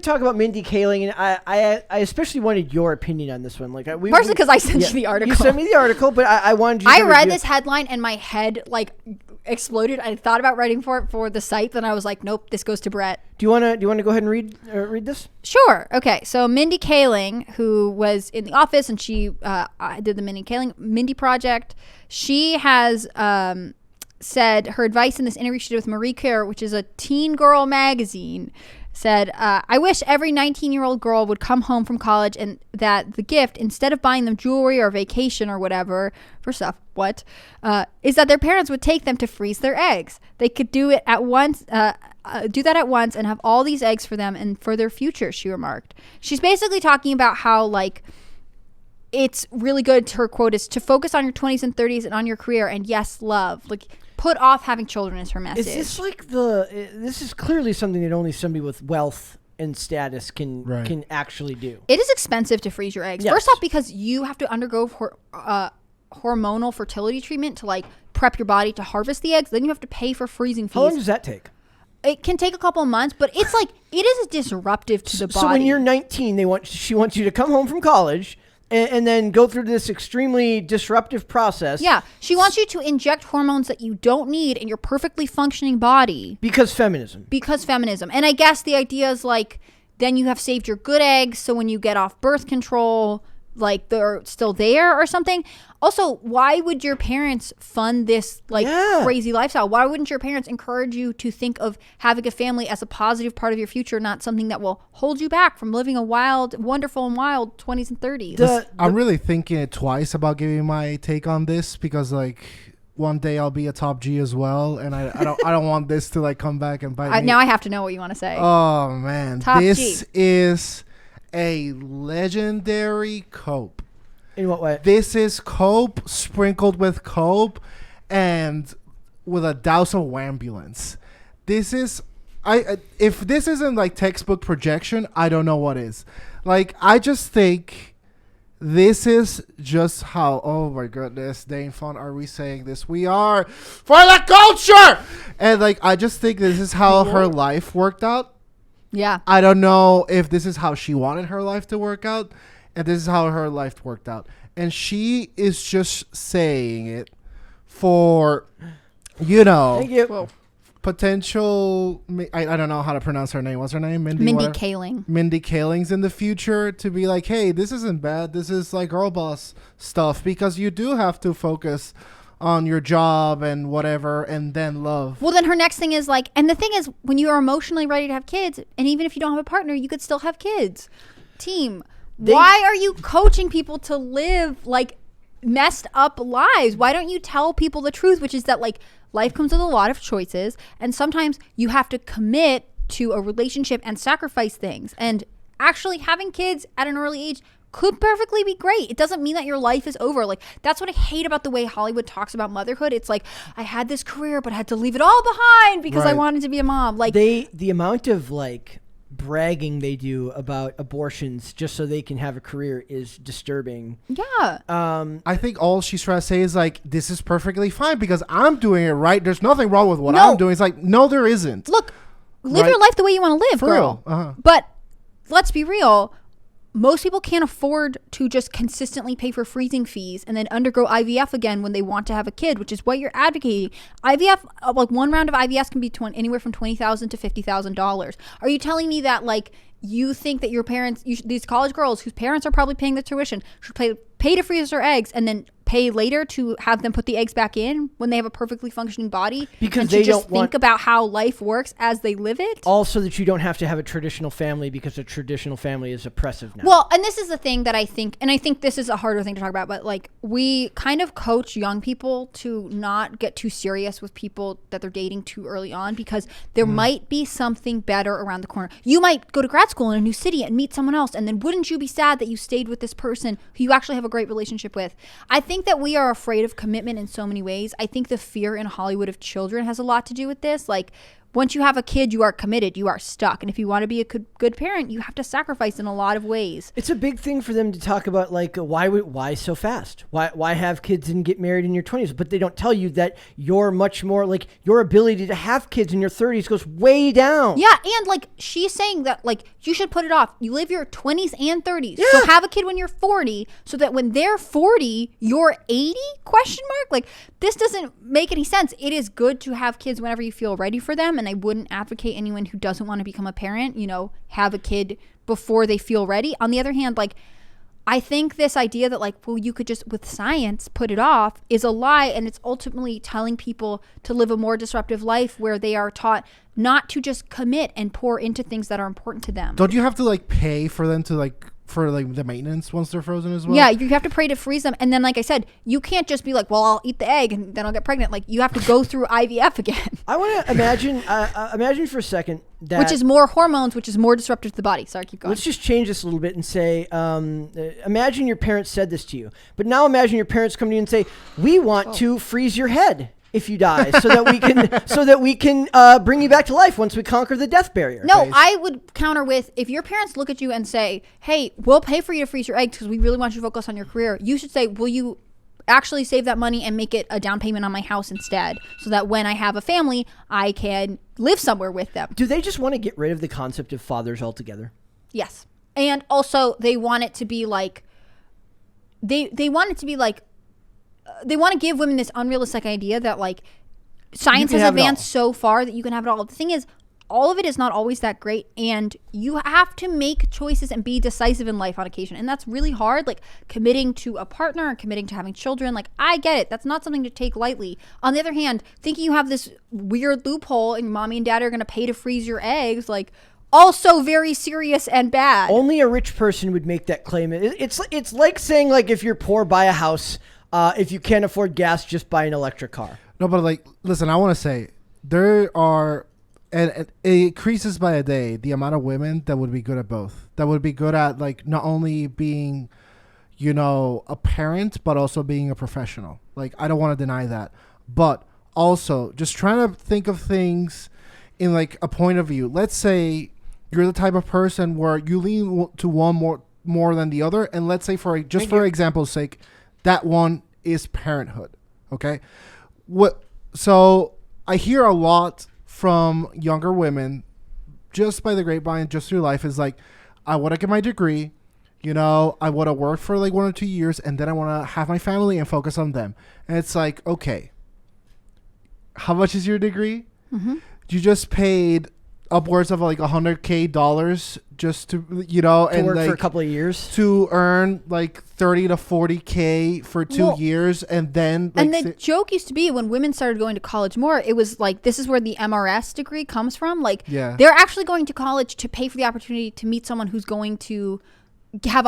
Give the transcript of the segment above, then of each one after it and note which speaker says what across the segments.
Speaker 1: talk about Mindy Kaling, and I especially wanted your opinion on this one. Like,
Speaker 2: partially because I sent you the article.
Speaker 1: You sent me the article, but I wanted you.
Speaker 2: I read this headline and my head like exploded. I thought about writing for it for the site, then I was like, nope, this goes to Brett.
Speaker 1: Do you want to go ahead and read this?
Speaker 2: Sure. Okay. So Mindy Kaling, who was in The Office, and she did the Mindy Project. She has said her advice in this interview she did with Marie Claire, which is a teen girl magazine, said, I wish every 19-year-old girl would come home from college and that the gift, instead of buying them jewelry or vacation or whatever, first off, is that their parents would take them to freeze their eggs. They could do that at once and have all these eggs for them and for their future, she remarked. She's basically talking about how, like, it's really good, her quote is, to focus on your 20s and 30s and on your career, and yes, love. Like, put off having children is her message.
Speaker 1: Is this like this is clearly something that only somebody with wealth and status can actually do.
Speaker 2: It is expensive to freeze your eggs. Yes. First off, because you have to undergo hormonal fertility treatment to like prep your body to harvest the eggs. Then you have to pay for freezing fees.
Speaker 1: How long does that take?
Speaker 2: It can take a couple of months, but it's like it is disruptive to the body.
Speaker 1: So when you're 19, she wants you to come home from college and then go through this extremely disruptive process.
Speaker 2: Yeah. She wants you to inject hormones that you don't need in your perfectly functioning body.
Speaker 1: Because feminism.
Speaker 2: And I guess the idea is like, then you have saved your good eggs. So when you get off birth control, like they're still there or something. Also, why would your parents fund this crazy lifestyle? Why wouldn't your parents encourage you to think of having a family as a positive part of your future, not something that will hold you back from living a wonderful and wild 20s and 30s?
Speaker 3: I'm really thinking it twice about giving my take on this because like one day I'll be a top G as well, and I don't want this to like come back and bite me.
Speaker 2: Now I have to know what you want to say.
Speaker 3: Oh man,
Speaker 2: top
Speaker 3: this
Speaker 2: G
Speaker 3: is a legendary cope.
Speaker 1: In what way?
Speaker 3: This is cope sprinkled with cope and with a douse of wambulance. This is if this isn't like textbook projection, I don't know what is. Like, I just think this is just how, oh my goodness, dang fun are we saying this? We are for the culture! And like, I just think this is how her life worked out.
Speaker 2: Yeah.
Speaker 3: I don't know if this is how she wanted her life to work out, and this is how her life worked out. And she is just saying it for,
Speaker 1: Thank you.
Speaker 3: Potential, I don't know how to pronounce her name. What's her name?
Speaker 2: Mindy Kaling.
Speaker 3: Mindy Kaling's in the future to be like, hey, this isn't bad. This is like girl boss stuff, because you do have to focus on your job and whatever, and then love.
Speaker 2: Well, then her next thing is like, and the thing is, when you are emotionally ready to have kids, and even if you don't have a partner, you could still have kids. Team, why are you coaching people to live like messed up lives? Why don't you tell people the truth, which is that like life comes with a lot of choices, and sometimes you have to commit to a relationship and sacrifice things. And actually having kids at an early age could perfectly be great. It doesn't mean that your life is over. Like, that's what I hate about the way Hollywood talks about motherhood. It's like, I had this career, but I had to leave it all behind because I wanted to be a mom. Like,
Speaker 1: the amount of like bragging they do about abortions just so they can have a career is disturbing.
Speaker 2: Yeah.
Speaker 3: I think all she's trying to say is like, this is perfectly fine because I'm doing it right. There's nothing wrong with what I'm doing. It's like, no, there isn't.
Speaker 2: Look, live your life the way you want to live,
Speaker 3: For
Speaker 2: girl.
Speaker 3: real.
Speaker 2: But let's be real. Most people can't afford to just consistently pay for freezing fees and then undergo IVF again when they want to have a kid, which is what you're advocating. IVF, like one round of IVF can be anywhere from $20,000 to $50,000. Are you telling me that like you think that your parents, these college girls whose parents are probably paying the tuition, should pay to freeze their eggs and then pay later to have them put the eggs back in when they have a perfectly functioning body?
Speaker 1: Because
Speaker 2: they just think about how life works as they live it.
Speaker 1: Also, that you don't have to have a traditional family because a traditional family is oppressive now.
Speaker 2: Well, and this is the thing that I think this is a harder thing to talk about, but like we kind of coach young people to not get too serious with people that they're dating too early on, because there might be something better around the corner. You might go to grad school in a new city and meet someone else, and then wouldn't you be sad that you stayed with this person who you actually have a great relationship with? I think that we are afraid of commitment in so many ways. I think the fear in Hollywood of children has a lot to do with this. Like, once you have a kid, you are committed, you are stuck. And if you want to be a good parent, you have to sacrifice in a lot of ways.
Speaker 1: It's a big thing for them to talk about, like, why so fast? Why have kids and get married in your 20s? But they don't tell you that you're much more, like, your ability to have kids in your 30s goes way down.
Speaker 2: Yeah, and like she's saying that like you should put it off. You live your 20s and 30s.
Speaker 1: Yeah.
Speaker 2: So have a kid when you're 40 so that when they're 40, you're 80? Question mark? Like this doesn't make any sense. It is good to have kids whenever you feel ready for them, and I wouldn't advocate anyone who doesn't want to become a parent, have a kid before they feel ready. On the other hand, like I think this idea that like, well, you could just with science put it off is a lie, and it's ultimately telling people to live a more disruptive life where they are taught not to just commit and pour into things that are important to them.
Speaker 3: Don't you have to like pay for them to like for like the maintenance once they're frozen as well?
Speaker 2: Yeah, you have to pray to freeze them, and then like I said, you can't just be like, well, I'll eat the egg and then I'll get pregnant. Like you have to go through IVF again.
Speaker 1: I want to imagine for a second that,
Speaker 2: which is more hormones, which is more disruptive to the body. Sorry, keep going.
Speaker 1: let's just change this a little bit and say, imagine your parents said this to you, but now imagine your parents come to you and say, we want to freeze your head if you die, so that we can bring you back to life once we conquer the death barrier.
Speaker 2: No, I would counter with, if your parents look at you and say, hey, we'll pay for you to freeze your eggs because we really want you to focus on your career, you should say, will you actually save that money and make it a down payment on my house instead, so that when I have a family, I can live somewhere with them.
Speaker 1: Do they just want to get rid of the concept of fathers altogether?
Speaker 2: Yes. And also they want it to be like, they want it to be like, they want to give women this unrealistic idea that like science has advanced so far that you can have it all. The thing is, all of it is not always that great, and you have to make choices and be decisive in life on occasion, and that's really hard. Like committing to a partner and committing to having children, like I get it, that's not something to take lightly. On the other hand, thinking you have this weird loophole and mommy and dad are going to pay to freeze your eggs, like also very serious and bad.
Speaker 1: Only a rich person would make that claim. It's like saying, like, if you're poor, buy a house. If you can't afford gas, just buy an electric car.
Speaker 3: No, but like, listen, I want to say there are, and it increases by a day, the amount of women that would be good at both. That would be good at like not only being, a parent, but also being a professional. Like, I don't want to deny that, but also just trying to think of things in like a point of view. Let's say you're the type of person where you lean to one more than the other, and let's say for example's sake, that one is parenthood. Okay. So I hear a lot from younger women just by the grapevine, just through life, is like, I want to get my degree, I want to work for like 1 or 2 years, and then I want to have my family and focus on them. And it's like, okay, how much is your degree? Mm-hmm. You just paid upwards of like $100,000 just to and
Speaker 1: work
Speaker 3: like,
Speaker 1: for a couple of years
Speaker 3: to earn like 30 to 40K for 2 years, and then like,
Speaker 2: and the joke used to be when women started going to college more, it was like, this is where the MRS degree comes from. Like, they're actually going to college to pay for the opportunity to meet someone who's going to have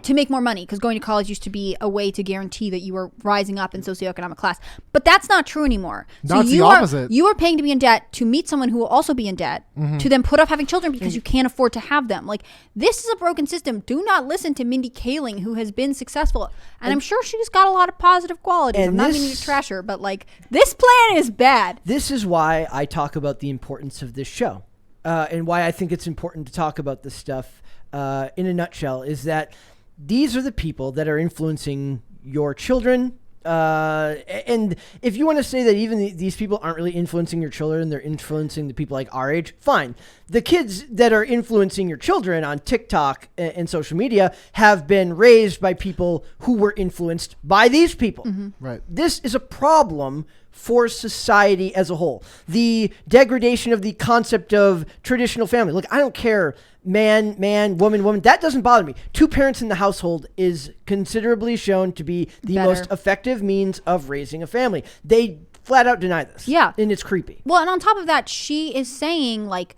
Speaker 2: to make more money, because going to college used to be a way to guarantee that you were rising up in socioeconomic class. But that's not true anymore.
Speaker 3: No, it's the opposite.
Speaker 2: You are paying to be in debt to meet someone who will also be in debt, to then put off having children because you can't afford to have them. Like, this is a broken system. Do not listen to Mindy Kaling, who has been successful. And I'm sure she's got a lot of positive qualities. I'm not meaning to trash her, but like, this plan is bad.
Speaker 1: This is why I talk about the importance of this show, and why I think it's important to talk about this stuff. In a nutshell, is that these are the people that are influencing your children. And if you want to say that even these people aren't really influencing your children, they're influencing the people like our age, fine. The kids that are influencing your children on TikTok and social media have been raised by people who were influenced by these people. Mm-hmm.
Speaker 3: Right.
Speaker 1: This is a problem for society as a whole. The degradation of the concept of traditional family. Look, I don't care, man, woman, that doesn't bother me. 2 parents in the household is considerably shown to be the most effective means of raising a family. They flat out deny this.
Speaker 2: Yeah.
Speaker 1: And it's creepy.
Speaker 2: Well, and on top of that, she is saying, like,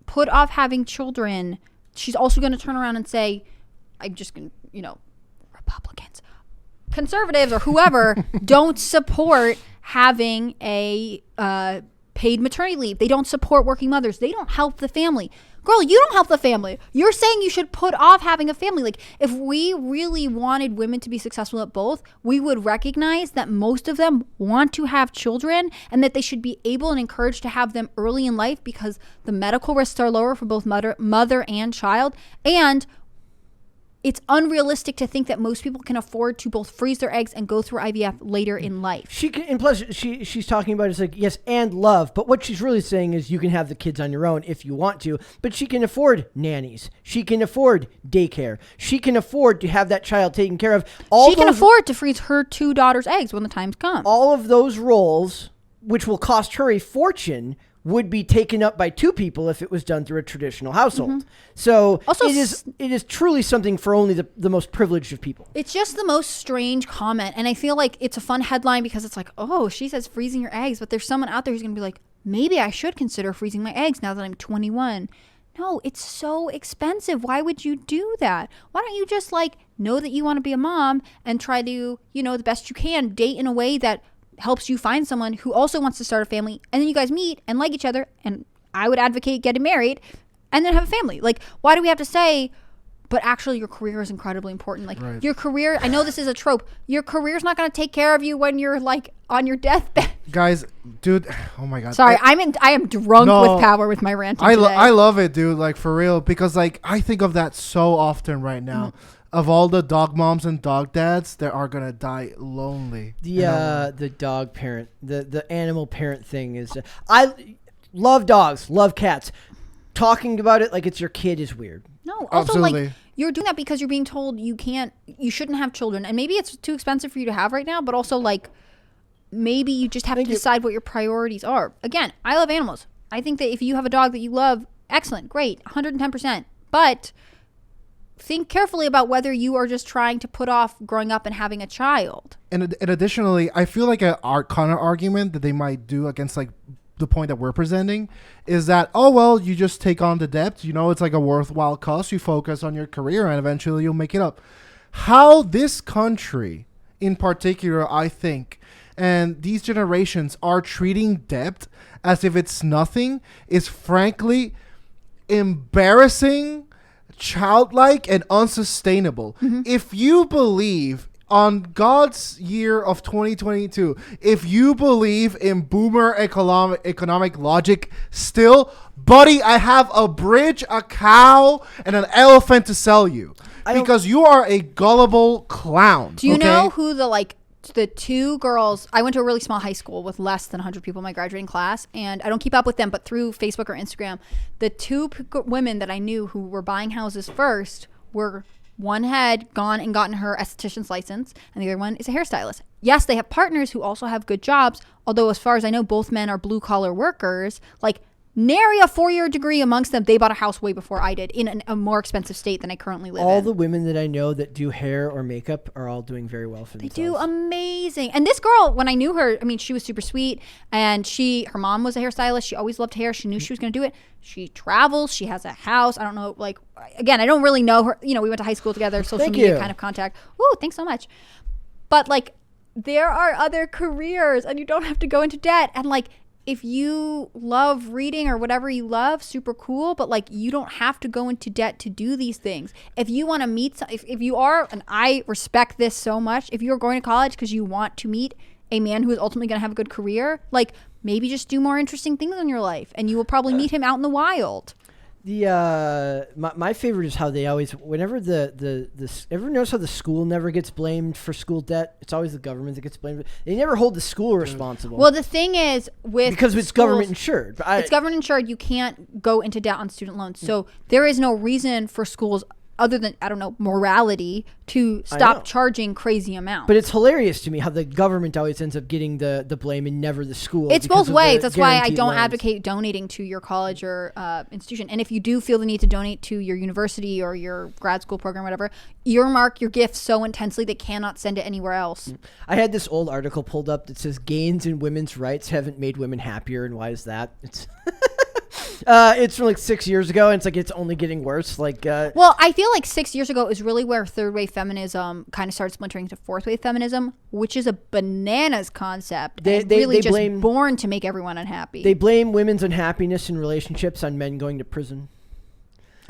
Speaker 2: put off having children. She's also going to turn around and say, I'm just going to, Republicans, conservatives, or whoever don't support having a paid maternity leave. They don't support working mothers. They don't help the family. Girl, you don't help the family. You're saying you should put off having a family. Like, if we really wanted women to be successful at both, we would recognize that most of them want to have children and that they should be able and encouraged to have them early in life because the medical risks are lower for both mother and child. And it's unrealistic to think that most people can afford to both freeze their eggs and go through IVF later in life.
Speaker 1: She can, and plus she's talking about it's like, yes, and love, but what she's really saying is you can have the kids on your own if you want to, but she can afford nannies. She can afford daycare. She can afford to have that child taken care of.
Speaker 2: She can afford to freeze her 2 daughters' eggs when the time comes.
Speaker 1: All of those roles, which will cost her a fortune, would be taken up by 2 people if it was done through a traditional household. Mm-hmm. So also, it is truly something for only the most privileged of people.
Speaker 2: It's just the most strange comment. And I feel like it's a fun headline because it's like, oh, she says freezing your eggs. But there's someone out there who's going to be like, maybe I should consider freezing my eggs now that I'm 21. No, it's so expensive. Why would you do that? Why don't you just like know that you want to be a mom and try to, the best you can, date in a way that helps you find someone who also wants to start a family, and then you guys meet and like each other, and I would advocate getting married and then have a family. Like, why do we have to say, but actually your career is incredibly important? Like, right. Your career, I know this is a trope, your career's not going to take care of you when you're like on your deathbed.
Speaker 3: Guys, dude, oh my god.
Speaker 2: Sorry, I am drunk with power with my ranting today.
Speaker 3: I love it, dude, like for real, because like I think of that so often right now. Mm-hmm. Of all the dog moms and dog dads, they are gonna die lonely.
Speaker 1: The dog parent, the animal parent thing is. I love dogs, love cats. Talking about it like it's your kid is weird.
Speaker 2: No, also Absolutely. Like you're doing that because you're being told you shouldn't have children, and maybe it's too expensive for you to have right now. But also like maybe you just have to decide what your priorities are. Again, I love animals. I think that if you have a dog that you love, excellent, great, 110%. But think carefully about whether you are just trying to put off growing up and having a child.
Speaker 3: And additionally, I feel like a counter argument that they might do against like the point that we're presenting is that, oh, well, you just take on the debt. It's like a worthwhile cost. You focus on your career and eventually you'll make it up. How this country in particular, I think, and these generations are treating debt as if it's nothing is frankly embarrassing, childlike, and unsustainable. Mm-hmm. If you believe on God's year of 2022, if you believe in boomer economic logic still, buddy, I have a bridge, a cow, and an elephant to sell you because you are a gullible clown.
Speaker 2: Do you know who the 2 girls, I went to a really small high school with less than 100 people in my graduating class, and I don't keep up with them, but through Facebook or Instagram, the 2 women that I knew who were buying houses first were, one had gone and gotten her esthetician's license, and the other one is a hairstylist. Yes, they have partners who also have good jobs, although as far as I know, both men are blue-collar workers. Like, nary a 4-year degree amongst them. They bought a house way before I did in a more expensive state than I currently live in.
Speaker 1: All the women that I know that do hair or makeup are all doing very well for themselves.
Speaker 2: They do amazing. And this girl, when I knew her, I mean, she was super sweet, and her mom was a hairstylist. She always loved hair. She knew she was going to do it. She travels. She has a house. I don't know, like, again, I don't really know her. We went to high school together, social media kind of contact. Ooh, thanks so much. But like, there are other careers, and you don't have to go into debt. And like, if you love reading or whatever you love, super cool, but like, you don't have to go into debt to do these things. If you want to meet, if you are, and I respect this so much, if you're going to college because you want to meet a man who is ultimately going to have a good career, like, maybe just do more interesting things in your life, and you will probably meet him out in the wild.
Speaker 1: My favorite is how they always, whenever ever notice how the school never gets blamed for school debt? It's always the government that gets blamed. They never hold the school responsible.
Speaker 2: Well, the thing is
Speaker 1: because it's government insured.
Speaker 2: It's government insured. You can't go into debt on student loans. So there is no reason for schools, other than, I don't know, morality, to stop charging crazy amounts.
Speaker 1: But it's hilarious to me how the government always ends up getting the blame and never the school.
Speaker 2: It's both ways. That's why I don't advocate donating to your college or institution. And if you do feel the need to donate to your university or your grad school program, whatever, earmark your gift so intensely they cannot send it anywhere else.
Speaker 1: I had this old article pulled up that says gains in women's rights haven't made women happier, and why is that? It's It's from like 6 years ago, and it's like it's only getting worse. Like,
Speaker 2: well, I feel like 6 years ago is really where third wave feminism kind of started splintering to fourth wave feminism, which is a bananas concept. They really just born to make everyone unhappy.
Speaker 1: They blame women's unhappiness in relationships on men going to prison.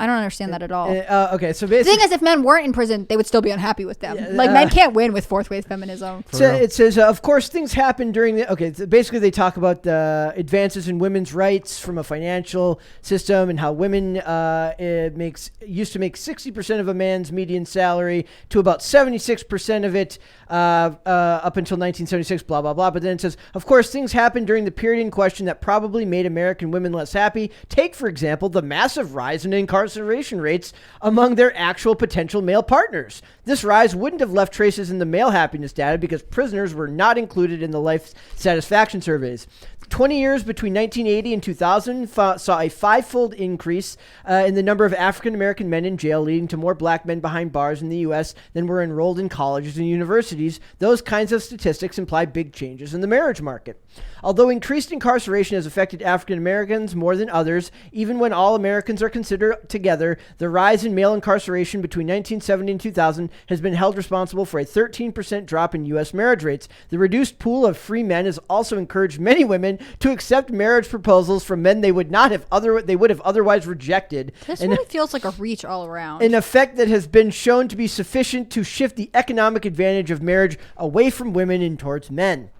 Speaker 2: I don't understand that at all.
Speaker 1: Okay, so basically,
Speaker 2: the thing is, if men weren't in prison, they would still be unhappy with them. Men can't win with fourth wave feminism.
Speaker 1: So it says, of course, things happen during the. Okay, so basically, they talk about the advances in women's rights from a financial system and how women used to make 60% of a man's median salary to about 76% of it up until 1976. Blah blah blah. But then it says, of course, things happened during the period in question that probably made American women less happy. Take, for example, the massive rise in incarceration rates among their actual potential male partners. This rise wouldn't have left traces in the male happiness data because prisoners were not included in the life satisfaction surveys. 20 years between 1980 and 2000 saw a five-fold increase in the number of African-American men in jail, leading to more black men behind bars in the U.S. than were enrolled in colleges and universities. Those kinds of statistics imply big changes in the marriage market. Although increased incarceration has affected African Americans more than others, even when all Americans are considered together, the rise in male incarceration between 1970 and 2000 has been held responsible for a 13% drop in U.S. marriage rates. The reduced pool of free men has also encouraged many women to accept marriage proposals from men they would have otherwise rejected.
Speaker 2: This really feels like a reach all around.
Speaker 1: An effect that has been shown to be sufficient to shift the economic advantage of marriage away from women and towards men.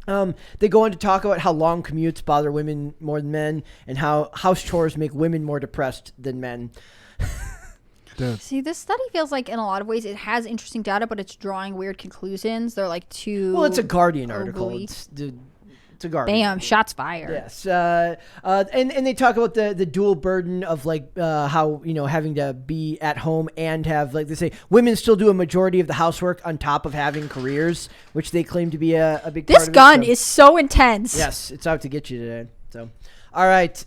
Speaker 1: They go on to talk about how long commutes bother women more than men and how house chores make women more depressed than men.
Speaker 2: See, this study feels like in a lot of ways it has interesting data, but it's drawing weird conclusions. They're like too...
Speaker 1: Well, it's a Guardian article. It's a Guardian.
Speaker 2: Bam, shots fired.
Speaker 1: Yes. And they talk about the dual burden of like how, having to be at home and have, like they say, women still do a majority of the housework on top of having careers, which they claim to be a big part of it.
Speaker 2: This gun is so intense.
Speaker 1: Yes, it's out to get you today. So, all right.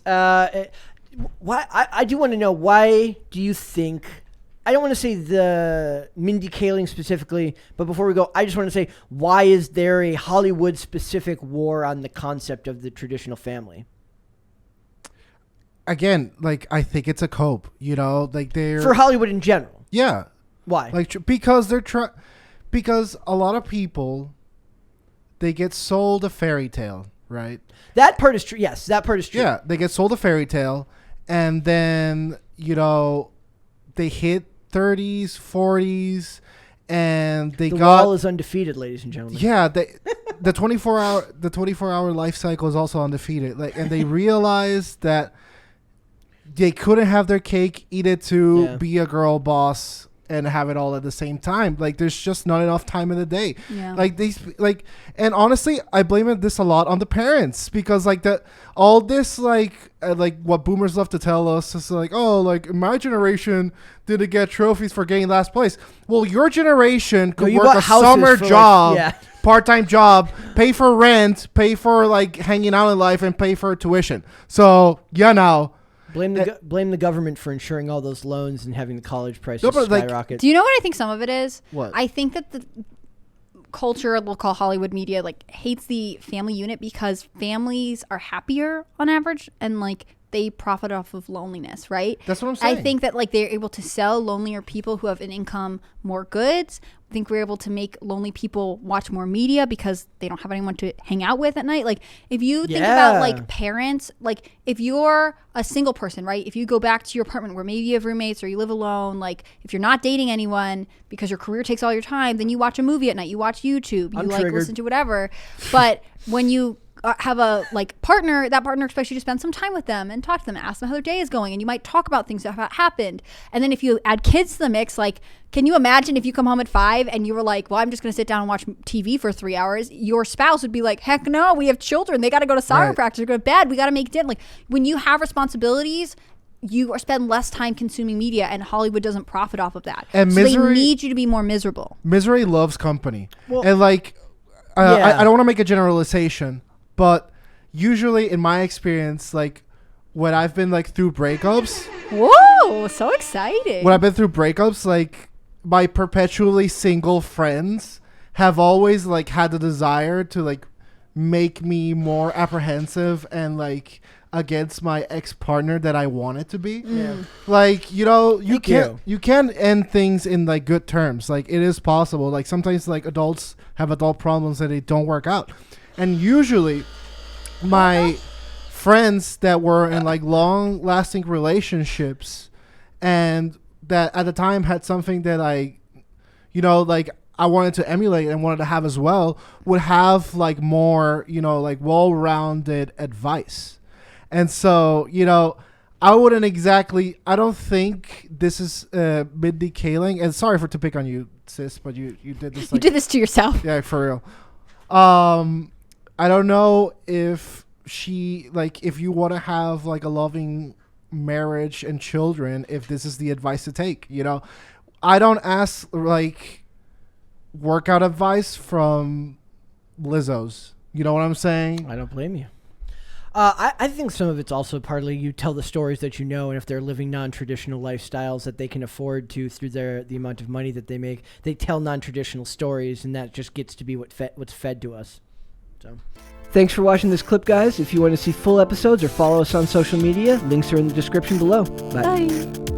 Speaker 1: Why I do want to know, why do you think... I don't want to say the Mindy Kaling specifically, but before we go, I just want to say, why is there a Hollywood-specific war on the concept of the traditional family?
Speaker 3: Again, like, I think it's a cope, like they're...
Speaker 1: For Hollywood in general.
Speaker 3: Yeah.
Speaker 1: Why?
Speaker 3: Like, because because a lot of people, they get sold a fairy tale, right?
Speaker 1: That part is true. Yes, that part is true.
Speaker 3: Yeah, they get sold a fairy tale, and then, they hit 30s, 40s, and the
Speaker 1: wall is undefeated, ladies and gentlemen.
Speaker 3: Yeah, the 24-hour life cycle is also undefeated. Like, and they realized that they couldn't have their cake, eat it too, be a girl boss, and have it all at the same time. Like, there's just not enough time in the day.
Speaker 2: Yeah.
Speaker 3: And honestly, I blame this a lot on the parents, because all this what boomers love to tell us is like, oh, like my generation didn't get trophies for getting last place. Well, your generation could work a summer job, part-time job, pay for rent, pay for like hanging out in life, and pay for tuition. So blame
Speaker 1: the government for insuring all those loans and having the college prices skyrocket.
Speaker 2: Do you know what I think some of it is?
Speaker 3: What?
Speaker 2: I think that the culture, we'll call Hollywood media, like hates the family unit because families are happier on average, and like they profit off of loneliness, right?
Speaker 3: That's what I'm saying.
Speaker 2: I think that like they're able to sell lonelier people who have an income more goods. I think we're able to make lonely people watch more media because they don't have anyone to hang out with at night. Like if you think about like parents, like if you're a single person, right? If you go back to your apartment where maybe you have roommates or you live alone, like if you're not dating anyone because your career takes all your time, then you watch a movie at night, you watch YouTube, you listen to whatever. But when you have a partner, that partner expects you to spend some time with them and talk to them, ask them how their day is going, and you might talk about things that have happened. And then if you add kids to the mix, like, can you imagine if you come home at 5 and you were like, well, I'm just going to sit down and watch TV for 3 hours? Your spouse would be like, heck no, we have children, they got to go to soccer practice or go to bed, we got to make dinner. Like when you have responsibilities, you spend less time consuming media, and Hollywood doesn't profit off of that. And so they need you to be more miserable.
Speaker 3: Misery loves company. Well, and I don't want to make a generalization, but usually in my experience, like when I've been like through breakups.
Speaker 2: Whoa, so exciting.
Speaker 3: When I've been through breakups, like my perpetually single friends have always like had the desire to like make me more apprehensive and like against my ex-partner that I want it to be.
Speaker 1: Yeah.
Speaker 3: Like, you know, you
Speaker 1: Thank
Speaker 3: can't
Speaker 1: you.
Speaker 3: you can end things in like good terms. Like, it is possible. Like, sometimes like adults have adult problems that they don't work out. And usually my friends that were in like long lasting relationships and that at the time had something that I, you know, like I wanted to emulate and wanted to have as well, would have like more, you know, like well-rounded advice. And so, you know, I don't think this is Mindy Kaling. And sorry to pick on you, sis, but you did this.
Speaker 2: You did this to yourself.
Speaker 3: Yeah, for real. I don't know if if you want to have like a loving marriage and children, if this is the advice to take, you know. I don't ask like workout advice from Lizzos. You know what I'm saying?
Speaker 1: I don't blame you. I think some of it's also partly you tell the stories that you know, and if they're living non-traditional lifestyles that they can afford to through the amount of money that they make, they tell non-traditional stories, and that just gets to be what's fed to us. So, thanks for watching this clip, guys. If you want to see full episodes or follow us on social media, links are in the description below. Bye.
Speaker 2: Bye.